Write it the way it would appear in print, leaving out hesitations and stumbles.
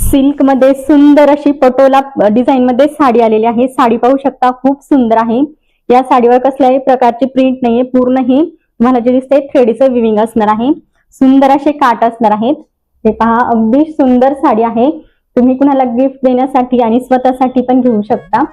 Silk मध्ये सुंदर अशी पटोला डिझाईन मध्ये साडी आलेली आहे। साडी पाहू शकता, खूप सुंदर आहे। या साडीवर कसल्याही प्रकारची प्रिंट नाहीये, पूर्ण ही तुम्हाला जे दिसते थ्रेडीचं विविंग असणार आहे। सुंदर असे काट असणार आहेत। हे पहा, अगदी सुंदर साडी आहे। तुम्ही कुणाला गिफ्ट देण्यासाठी आणि स्वतःसाठी पण घेऊ शकता।